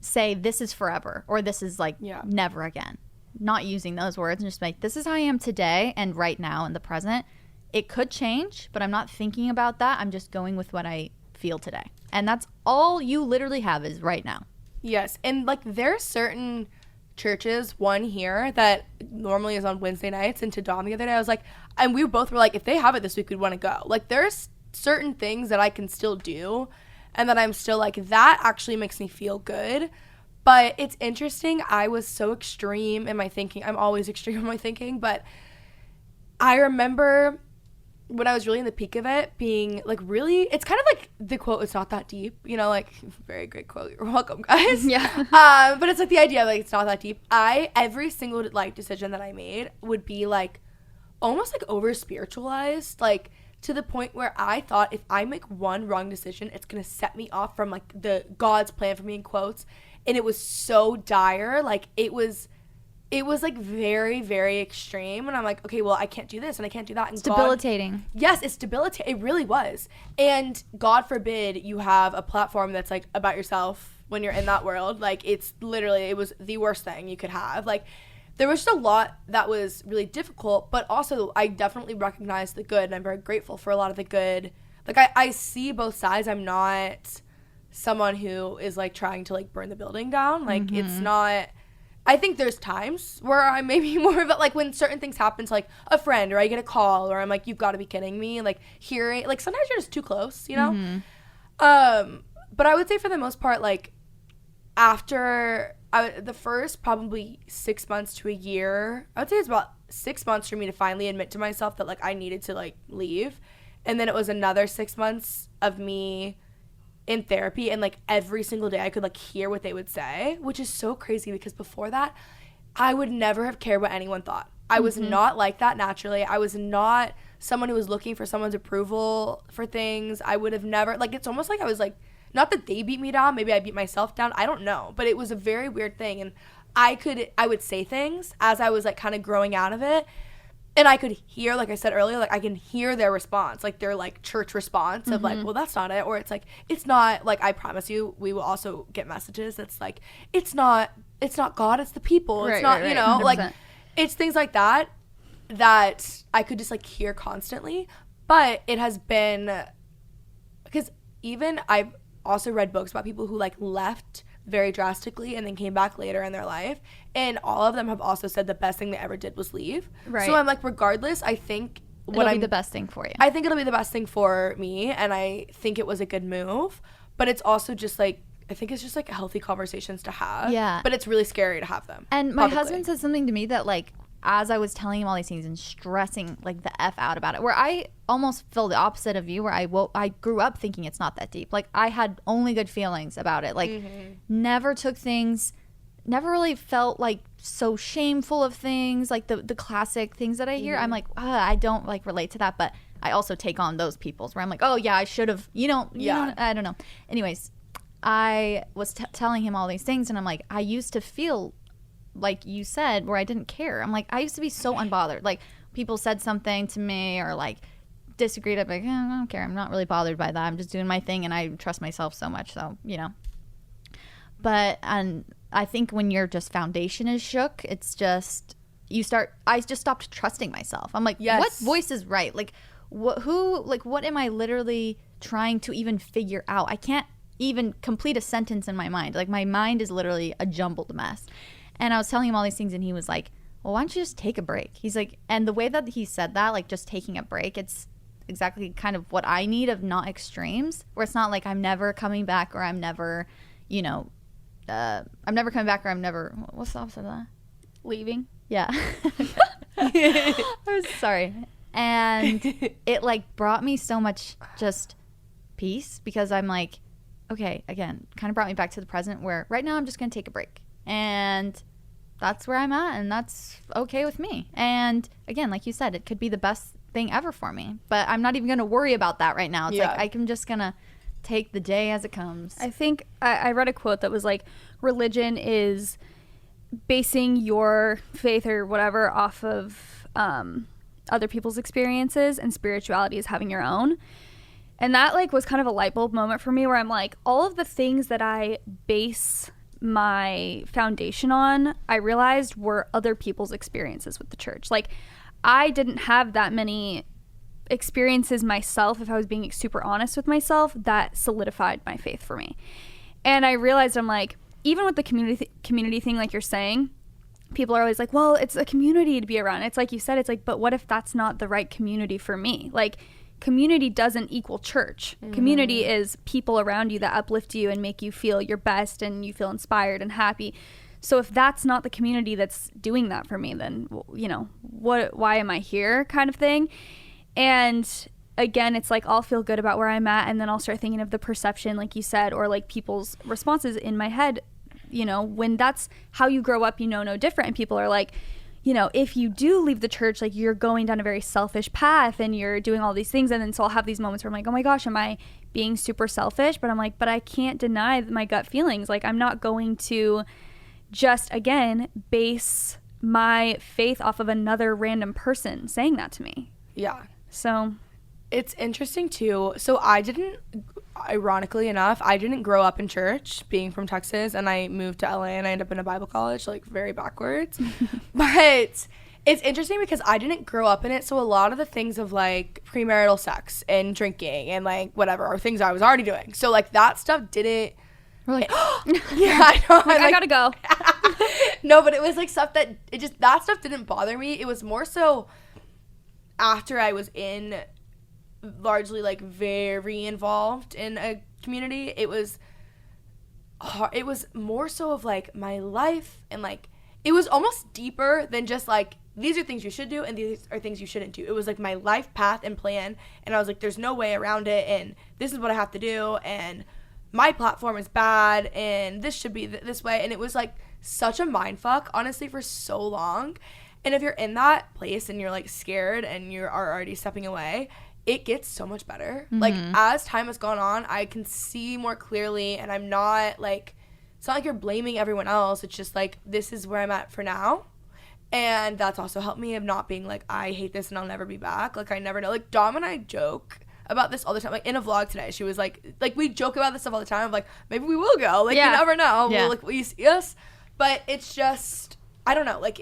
say this is forever or this is like never again. Not using those words, and just like, this is how I am today and right now in the present. It could change, but I'm not thinking about that. I'm just going with what I feel today, and that's all you literally have is right now. Yes. And like, there's certain churches, one here that normally is on Wednesday nights, and to Dom the other day I was like, and we both were like, if they have it this week, we'd want to go. Like, there's certain things that I can still do, and that I'm still like, that actually makes me feel good. But it's interesting, I was so extreme in my thinking. I'm always extreme in my thinking, but I remember when I was really in the peak of it, being like really, it's kind of like the quote, it's not that deep, you know, like very great quote, you're welcome guys. Yeah. But it's like the idea of like it's not that deep. Every single like decision that I made would be like almost like over spiritualized, like to the point where I thought if I make one wrong decision, it's gonna set me off from like the God's plan for me in quotes. And it was so dire, like it was like very, very extreme. And I'm like, okay, well, I can't do this and I can't do that. And It's debilitating. Yes, it's debilitating. It really was. And God forbid you have a platform that's like about yourself when you're in that world. Like it was the worst thing you could have. Like there was just a lot that was really difficult, but also I definitely recognize the good and I'm very grateful for a lot of the good. Like I see both sides. I'm not someone who is like trying to like burn the building down. Like it's not, I think there's times where I maybe more of it, like when certain things happen to like a friend or I get a call or I'm like, you've got to be kidding me. Like hearing, like sometimes you're just too close, you know? But I would say for the most part, like after the first probably 6 months to a year, I would say it's about 6 months for me to finally admit to myself that like I needed to like leave. And then it was another 6 months of me in therapy, and like every single day I could like hear what they would say, which is so crazy because before that I would never have cared what anyone thought. I was not like that naturally. I was not someone who was looking for someone's approval for things. I would have never, like, it's almost like I was like, not that they beat me down, maybe I beat myself down, I don't know, but it was a very weird thing. And I would say things as I was like kind of growing out of it, and I could hear, like I said earlier, like I can hear their response, like their like church response of like, well, that's not it. Or it's like, it's not, like, I promise you, we will also get messages that's like, it's not God, it's the people. It's not, you know, 100%. like it's things like that I could just like hear constantly. But it has been, because even I've also read books about people who like left very drastically and then came back later in their life, and all of them have also said the best thing they ever did was leave. Right. So I'm like, regardless, I think It'll be the best thing for you. I think it'll be the best thing for me, and I think it was a good move, but it's also just like, I think it's just like healthy conversations to have. Yeah. But it's really scary to have them. And my publicly. husband said something to me that, like, as I was telling him all these things and stressing, like, the F out about it, where I almost feel the opposite of you, where I grew up thinking it's not that deep. Like, I had only good feelings about it. Like, never took things, never really felt, like, so shameful of things, like the classic things that I hear. I'm like, I don't, like, relate to that, but I also take on those people's where I'm like, oh, yeah, I should have, you know, I don't know. Anyways, I was telling him all these things, and I'm like, I used to feel like you said, where I didn't care. I'm like, I used to be so unbothered. Like, people said something to me or like disagreed, I'm like, I don't care, I'm not really bothered by that, I'm just doing my thing, and I trust myself so much, so, you know. But and I think when your just foundation is shook, it's just I just stopped trusting myself. I'm like, what voice is right? Like, what am I literally trying to even figure out? I can't even complete a sentence in my mind. Like, my mind is literally a jumbled mess. And I was telling him all these things, and he was like, well, why don't you just take a break? He's like, and the way that he said that, like, just taking a break, it's exactly kind of what I need, of not extremes, where it's not like I'm never coming back, or I'm never, you know, I'm never coming back, or I'm never, what's the opposite of that? Leaving. Yeah. I'm sorry. And it, like, brought me so much just peace, because I'm like, okay, again, kind of brought me back to the present, where right now I'm just going to take a break. And that's where I'm at, and that's okay with me. And again, like you said, it could be the best thing ever for me, but I'm not even going to worry about that right now. It's like, I'm just going to take the day as it comes. I think I read a quote that was like, religion is basing your faith or whatever off of other people's experiences, and spirituality is having your own. And that, like, was kind of a light bulb moment for me, where I'm like, all of the things that I base my foundation on, I realized were other people's experiences with the church. Like, I didn't have that many experiences myself, if I was being super honest with myself, that solidified my faith for me. And I realized, I'm like, even with the community thing, like you're saying, people are always like, well, it's a community to be around. It's like you said, it's like, but what if that's not the right community for me? Like, community doesn't equal church. Community is people around you that uplift you and make you feel your best, and you feel inspired and happy. So if that's not the community that's doing that for me, then, you know, why am I here, kind of thing. And again, it's like I'll feel good about where I'm at, and then I'll start thinking of the perception, like you said, or like people's responses in my head. You know, when that's how you grow up, you know no different. And people are like, you know, if you do leave the church, like you're going down a very selfish path and you're doing all these things. And then so I'll have these moments where I'm like, oh my gosh, am I being super selfish? But I'm like, but I can't deny my gut feelings. Like, I'm not going to just, again, base my faith off of another random person saying that to me. Yeah. So it's interesting too. So ironically enough, I didn't grow up in church, being from Texas, and I moved to LA and I ended up in a Bible college, like very backwards. But it's interesting because I didn't grow up in it, so a lot of the things of like premarital sex and drinking and like whatever are things I was already doing. So like that stuff didn't. We're like, Yeah, I know. like, I gotta go. No, but it was like stuff that that stuff didn't bother me. It was more so after I was in largely like very involved in a community. It was more so of like my life, and like it was almost deeper than just like these are things you should do and these are things you shouldn't do. It was like my life path and plan, and I was like, there's no way around it, and this is what I have to do, and my platform is bad, and this should be this way. And it was like such a mind fuck, honestly, for so long. And if you're in that place and you're like scared and you are already stepping away, it gets so much better. Mm-hmm. Like as time has gone on, I can see more clearly, and I'm not like, it's not like you're blaming everyone else. It's just like, this is where I'm at for now. And that's also helped me of not being like, I hate this and I'll never be back. Like, I never know. Like, Dom and I joke about this all the time. Like, in a vlog today, she was like, we joke about this stuff all the time. Of like, maybe we will go. Like, you never know. Yeah. Will you see us? But it's just, I don't know. Like,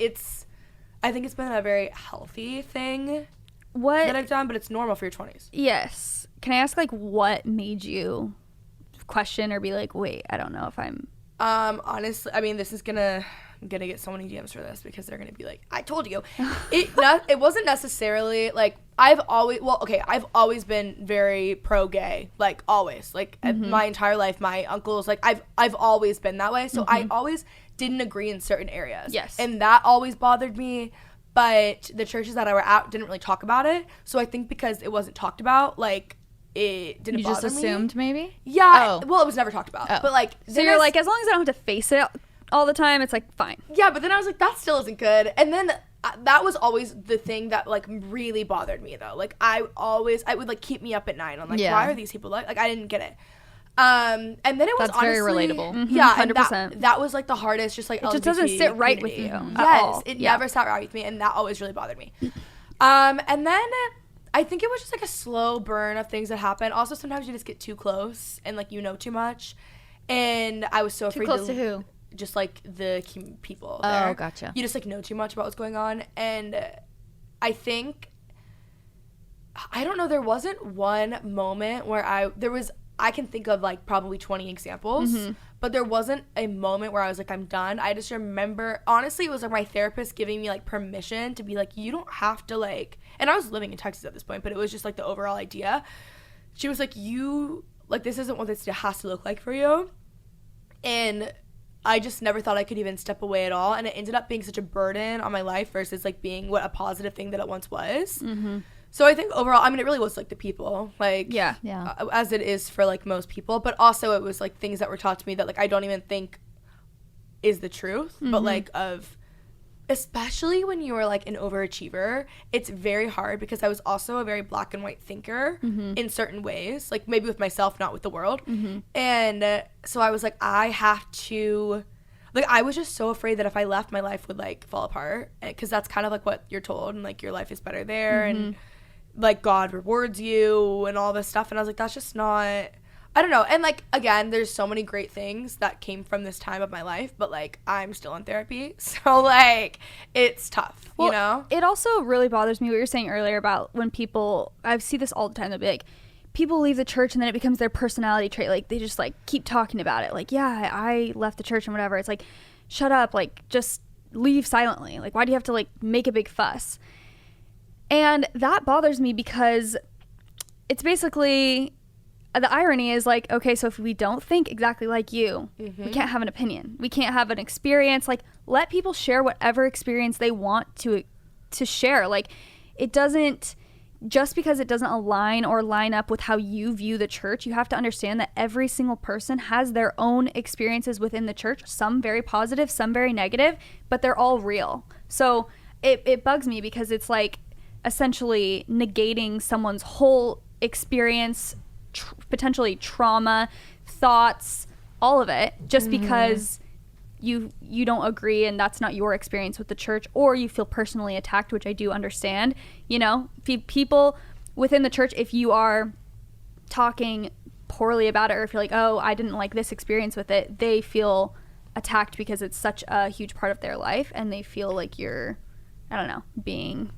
I think it's been a very healthy thing that I've done, but it's normal for your 20s. Yes. Can I ask, like, what made you question or be like, wait, I don't know if I'm... Honestly, I mean, this is I'm gonna get so many DMs for this because they're gonna be like, I told you. It wasn't necessarily like I've always been very pro-gay, like always, like my entire life. My uncles, like I've always been that way, so I always didn't agree in certain areas. Yes, and that always bothered me. But the churches that I were at didn't really talk about it, so I think because it wasn't talked about, like it didn't bother me. You just assumed maybe? Yeah. Well, it was never talked about, but like so you're like, as long as I don't have to face it all the time, it's like fine. Yeah, but then I was like, that still isn't good. And then that was always the thing that like really bothered me though. Like I would like keep me up at night on like, why are these people like I didn't get it. And then it was That's honestly, very relatable. Mm-hmm, yeah, 100%. And that was like the hardest, just like it LGBT just doesn't sit right with you. Yes, it never sat right with me, and that always really bothered me. And then I think it was just like a slow burn of things that happen. Also, sometimes you just get too close and like you know too much, and I was so afraid. Too close to who? Just like the people there. Oh, gotcha. You just like know too much about what's going on, and I think I don't know. There wasn't one moment where I can think of like probably 20 examples, but there wasn't a moment where I was like, I'm done. I just remember, honestly, it was like my therapist giving me like permission to be like, you don't have to like, and I was living in Texas at this point, but it was just like the overall idea. She was like, this isn't what this has to look like for you. And I just never thought I could even step away at all. And it ended up being such a burden on my life versus like being what a positive thing that it once was. Mm-hmm. So I think overall, I mean, it really was like the people, like, as it is for like most people, but also it was like things that were taught to me that like I don't even think is the truth, but like especially when you are like an overachiever, it's very hard because I was also a very black and white thinker in certain ways, like maybe with myself, not with the world. And so I was like, I have to, like, I was just so afraid that if I left, my life would like fall apart, because that's kind of like what you're told, and like your life is better there, and like God rewards you and all this stuff. And I was like, that's just not, I don't know. And like, again, there's so many great things that came from this time of my life, but like I'm still in therapy, so like it's tough. Well, you know, it also really bothers me what you were saying earlier about when people, I see this all the time, they'll be like, people leave the church and then it becomes their personality trait, like they just like keep talking about it, like, yeah, I left the church and whatever. It's like, shut up, like just leave silently. Like, why do you have to like make a big fuss? And that bothers me because it's basically, the irony is like, okay, so if we don't think exactly like you, we can't have an opinion. We can't have an experience. Like, let people share whatever experience they want to share. Like, it doesn't just because it doesn't align or line up with how you view the church, you have to understand that every single person has their own experiences within the church, some very positive, some very negative, but they're all real. So it bugs me because it's like essentially negating someone's whole experience, potentially trauma, thoughts, all of it, just because you don't agree and that's not your experience with the church, or you feel personally attacked, which I do understand. You know, people within the church, if you are talking poorly about it, or if you're like, oh, I didn't like this experience with it, they feel attacked because it's such a huge part of their life, and they feel like you're, I don't know, being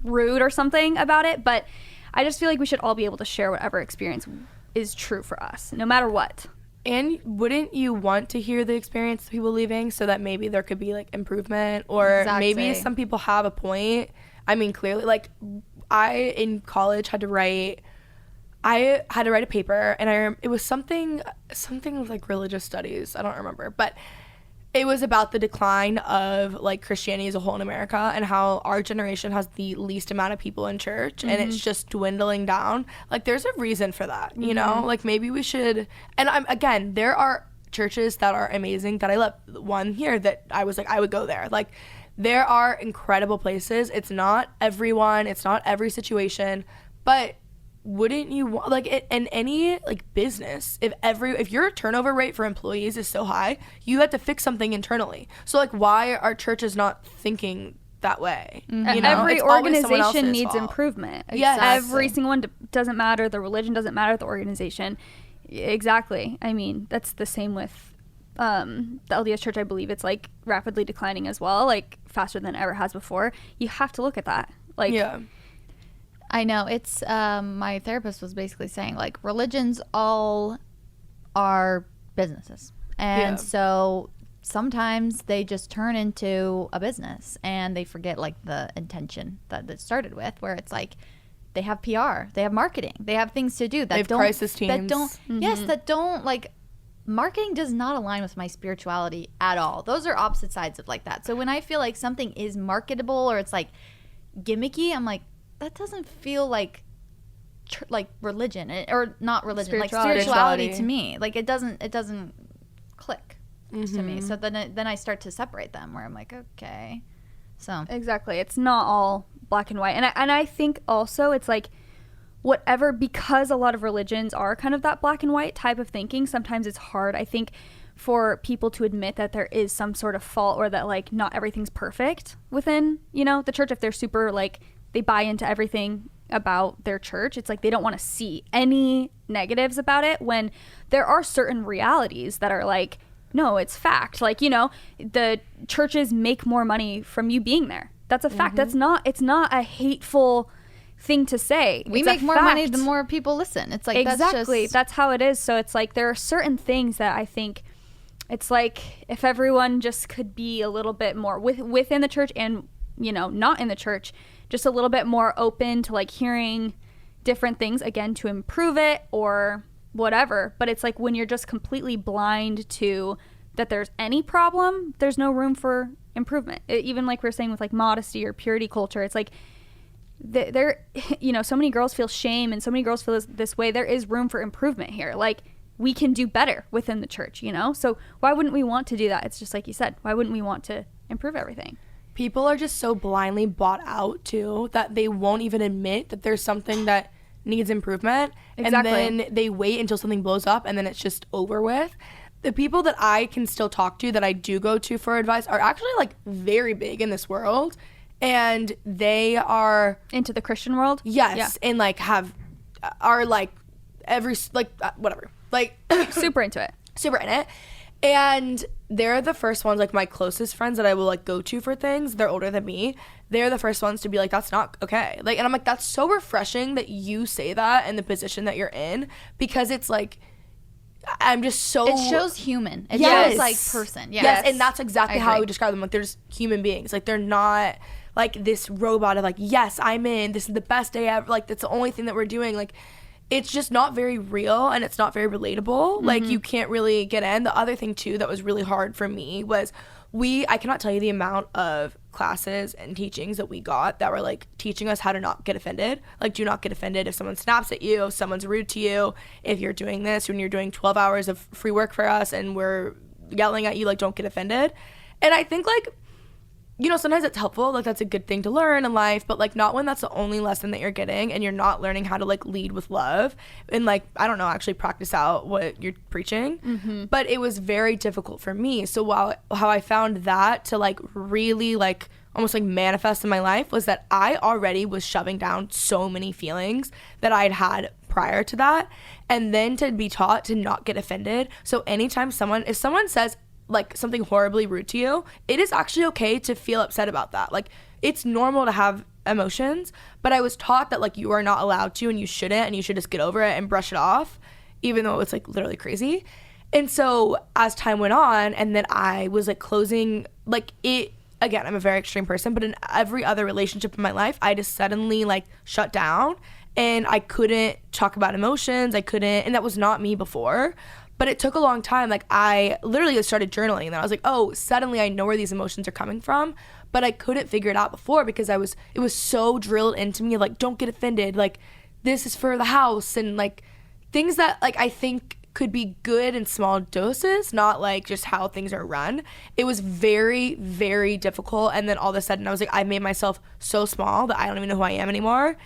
rude or something about it. But I just feel like we should all be able to share whatever experience is true for us, no matter what. And wouldn't you want to hear the experience of people leaving so that maybe there could be like improvement, or maybe some people have a point? I mean, clearly, like I in college had to write a paper, and it was something with like religious studies. I don't remember, but it was about the decline of like Christianity as a whole in America, and how our generation has the least amount of people in church, and it's just dwindling down. Like there's a reason for that, you know? Like maybe we should, and again, there are churches that are amazing that I love. One here that I was like, I would go there. Like there are incredible places. It's not everyone, it's not every situation, but wouldn't you want, like in any like business, if your turnover rate for employees is so high, you have to fix something internally. So like why are churches not thinking that way? You know? Every It's always someone organization else's needs fault. improvement. Yes. Every single one doesn't matter. The religion doesn't matter. The organization. Exactly. I mean, that's the same with the LDS Church. I believe it's like rapidly declining as well, like faster than it ever has before. You have to look at that. Like, yeah. I know. It's my therapist was basically saying like religions all are businesses, and so sometimes they just turn into a business and they forget like the intention that it started with, where it's like they have PR, they have marketing, they have things to do that They have crisis teams. that don't that don't like. Marketing does not align with my spirituality at all. Those are opposite sides of like that. So when I feel like something is marketable or it's like gimmicky, I'm like, that doesn't feel like religion, or not religion, like spirituality to me. Like it doesn't click to me. So then I start to separate them, where I'm like, okay, so exactly, it's not all black and white. And I think also it's like whatever, because a lot of religions are kind of that black and white type of thinking, sometimes it's hard, I think, for people to admit that there is some sort of fault, or that like not everything's perfect within, you know, the church. If they're super like they buy into everything about their church, it's like they don't want to see any negatives about it, when there are certain realities that are like, no, it's fact. Like, you know, the churches make more money from you being there. That's a fact. It's not a hateful thing to say. We make more money the more people listen. It's like exactly that's how it is. So it's like there are certain things that I think it's like if everyone just could be a little bit more within the church, and you know, not in the church, just a little bit more open to like hearing different things, again, to improve it or whatever. But it's like when you're just completely blind to that there's any problem, there's no room for improvement. Even like we're saying with like modesty or purity culture, it's like there, you know, so many girls feel shame and so many girls feel this way. There is room for improvement here. Like we can do better within the church, you know? So why wouldn't we want to do that? It's just like you said, why wouldn't we want to improve everything? People are just so blindly bought out too that they won't even admit that there's something that needs improvement. Exactly. And then they wait until something blows up and then it's just over with. The people that I can still talk to, that I do go to for advice, are actually like very big in this world, and they are into the Christian world. Yes. And like are like every like whatever, like super into it. And they're the first ones, like my closest friends that I will like go to for things. They're older than me. They're the first ones to be like, that's not okay. Like, and I'm like, that's so refreshing that you say that in the position that you're in, because it's like, I'm just so. It shows human. It yes. shows like person. Yes. And that's exactly how I would describe them. Like, they're just human beings. Like, they're not like this robot of like, yes, I'm in. This is the best day ever. Like, that's the only thing that we're doing. Like, it's just not very real and it's not very relatable. Like, you can't really get in. The other thing too that was really hard for me was I cannot tell you the amount of classes and teachings that we got that were like teaching us how to not get offended. Like, do not get offended if someone snaps at you, if someone's rude to you, if you're doing this, when you're doing 12 hours of free work for us and we're yelling at you, like, don't get offended. And I think, like, you know, sometimes it's helpful, like, that's a good thing to learn in life, but like not when that's the only lesson that you're getting and you're not learning how to like lead with love and like, I don't know, actually practice out what you're preaching. But it was very difficult for me. So how I found that to like really like almost like manifest in my life was that I already was shoving down so many feelings that I'd had prior to that, and then to be taught to not get offended. So anytime if someone says like something horribly rude to you, it is actually okay to feel upset about that. Like, it's normal to have emotions, but I was taught that like you are not allowed to and you shouldn't, and you should just get over it and brush it off, even though it's like literally crazy. And so as time went on, and then I was like closing, like, it again, I'm a very extreme person, but in every other relationship in my life, I just suddenly like shut down and I couldn't talk about emotions. And that was not me before. But it took a long time. Like, I literally just started journaling, and then I was like, oh, suddenly I know where these emotions are coming from. But I couldn't figure it out before because it was so drilled into me, like, don't get offended. Like, this is for the house, and like things that like I think could be good in small doses, not like just how things are run. It was very, very difficult. And then all of a sudden I was like, I made myself so small that I don't even know who I am anymore.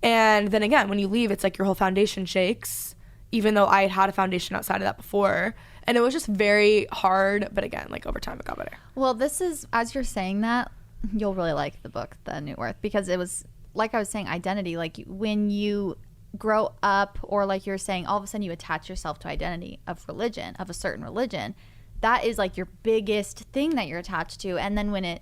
And then again, when you leave, it's like your whole foundation shakes, even though I had a foundation outside of that before. And it was just very hard. But again, like over time, it got better. Well, this is, as you're saying that, you'll really like the book, The New Earth, because it was, like I was saying, identity. Like, when you grow up, or like you're saying, all of a sudden you attach yourself to identity of religion, of a certain religion, that is like your biggest thing that you're attached to. And then when it,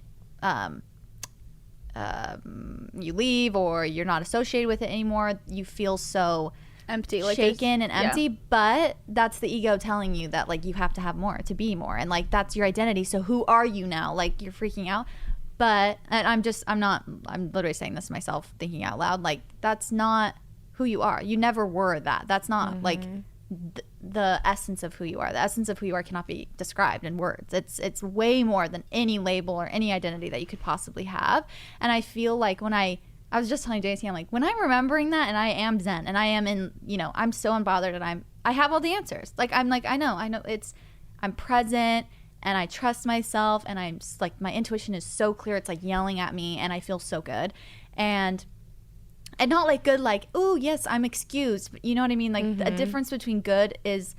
you leave or you're not associated with it anymore, you feel so empty, like shaken and empty. Yeah. But that's the ego telling you that like you have to have more to be more, and like that's your identity. So who are you now? Like, you're freaking out. But, and I'm literally saying this to myself, thinking out loud, like, that's not who you are. You never were that. That's not like the essence of who you are. The essence of who you are cannot be described in words. It's way more than any label or any identity that you could possibly have. And I feel like when I was just telling JC, I'm like, when I'm remembering that, and I am Zen, and I am in, you know, I'm so unbothered, and I have all the answers. Like, I'm like, I know I'm present, and I trust myself, and I'm like, my intuition is so clear. It's like yelling at me, and I feel so good. And not like good, like, oh yes, I'm excused. But you know what I mean? Like, a difference between good is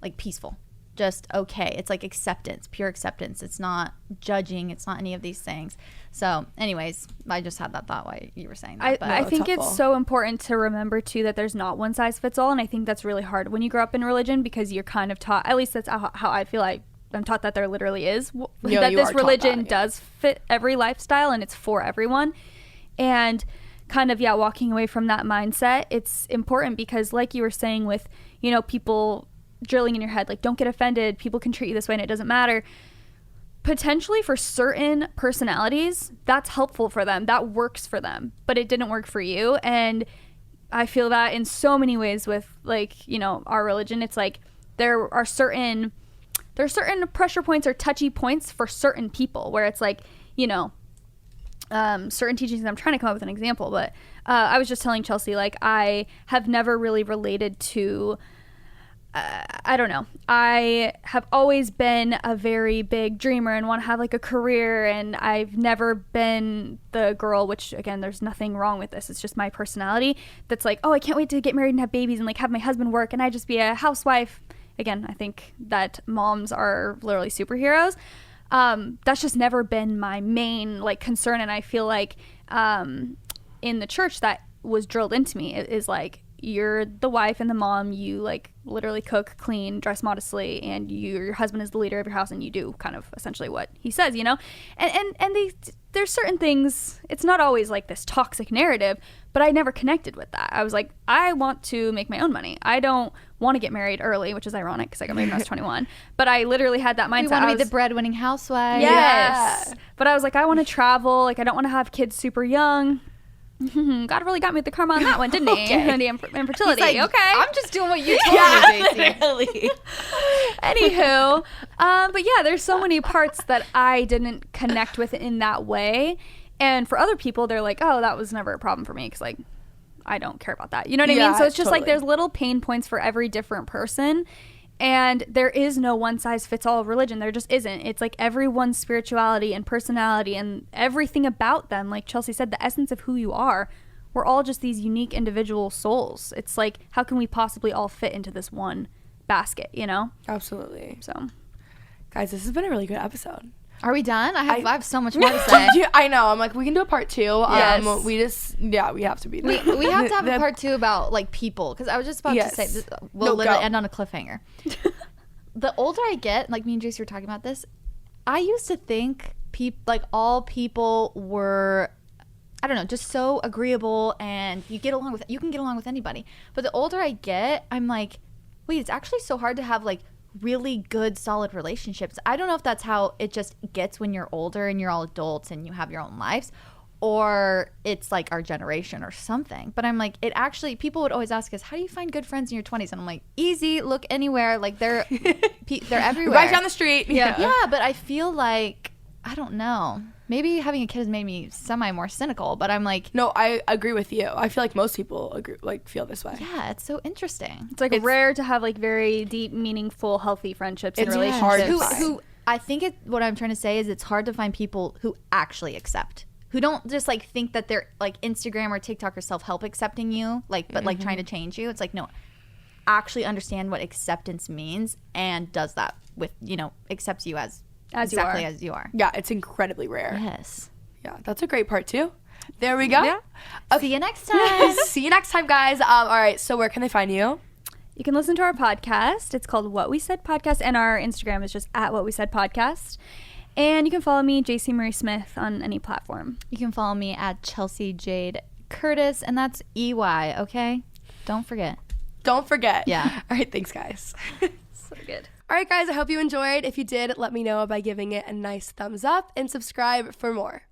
like peaceful, just okay. It's like acceptance, pure acceptance. It's not judging. It's not any of these things. So anyways, I just had that thought while you were saying that. I think it's so important to remember too that there's not one size fits all. And I think that's really hard when you grow up in religion, because you're kind of taught, at least that's how I feel like I'm taught, that there literally is, that this religion does fit every lifestyle and it's for everyone. And kind of, walking away from that mindset, it's important because, like you were saying, with, you know, people drilling in your head, like, don't get offended, people can treat you this way and it doesn't matter. Potentially for certain personalities, that's helpful for them, that works for them, but it didn't work for you. And I feel that in so many ways with, like, you know, our religion. It's like there are certain pressure points or touchy points for certain people where it's like, you know, certain teachings. I'm trying to come up with an example, but I was just telling Chelsea, like, I have never really related to, I don't know. I have always been a very big dreamer and want to have like a career, and I've never been the girl, which again, there's nothing wrong with this. It's just my personality that's like, oh, I can't wait to get married and have babies and like have my husband work and I just be a housewife. Again, I think that moms are literally superheroes. That's just never been my main like concern. And I feel like in the church that was drilled into me is like, you're the wife and the mom, you like literally cook, clean, dress modestly, and your husband is the leader of your house, and you do kind of essentially what he says, you know. And there's certain things, it's not always like this toxic narrative, but I never connected with that. I was like, I want to make my own money. I don't want to get married early, which is ironic because I got married when I was 21. But I literally had that mindset. We want to be the breadwinning housewife. Yes. Yeah. But I was like, I want to travel. Like, I don't want to have kids super young. God really got me with the karma on that one, didn't he? Okay. And the infertility. Like, okay. I'm just doing what you told me, Stacey. Literally. Anywho, but yeah, there's so many parts that I didn't connect with in that way. And for other people, they're like, oh, that was never a problem for me because, like, I don't care about that. You know what I mean? So it's just like there's little pain points for every different person. And there is no one size fits all religion. There just isn't. It's like everyone's spirituality and personality and everything about them. Like Chelsea said, the essence of who you are. We're all just these unique individual souls. It's like, how can we possibly all fit into this one basket, you know? Absolutely. So, guys, this has been a really good episode. Are we done? I have so much more to say. I know. I'm like, we can do a part 2. Yes. We have to be We done. have to have a part 2 about like people, because I was just about to say this, we'll literally end on a cliffhanger. The older I get, like me and Jace were talking about this, I used to think all people were, I don't know, just so agreeable and you can get along with anybody. But the older I get, I'm like, wait, it's actually so hard to have like really good solid relationships. I don't know if that's how it just gets when you're older and you're all adults and you have your own lives, or it's like our generation or something. But I'm like, it actually, people would always ask us, how do you find good friends in your 20s? And I'm like, easy, look anywhere, like they're everywhere, right down the street. yeah, but I feel like, I don't know, maybe having a kid has made me semi more cynical, but I'm like, no, I agree with you. I feel like most people feel this way. yeah, it's so interesting. it's like rare to have like very deep, meaningful, healthy friendships and It's relationships. hard to find. Who I think what I'm trying to say is it's hard to find people who actually accept, who don't just like think that they're like Instagram or TikTok or self-help accepting you, like, but like trying to change you. It's like, no, actually understand what acceptance means and does that with, accepts you as exactly as you are. Yeah, it's incredibly rare. Yes. Yeah, that's a great part 2. There we go. Yeah. See you next time. See you next time, guys. All right, so where can they find you? You can listen to our podcast. It's called What We Said Podcast, and our Instagram is just at What We Said Podcast. And you can follow me, JC Marie Smith, on any platform. You can follow me at Chelsea Jade Curtis, and that's EY, okay? Don't forget. Don't forget. Yeah. All right, thanks, guys. So good. All right, guys, I hope you enjoyed. If you did, let me know by giving it a nice thumbs up and subscribe for more.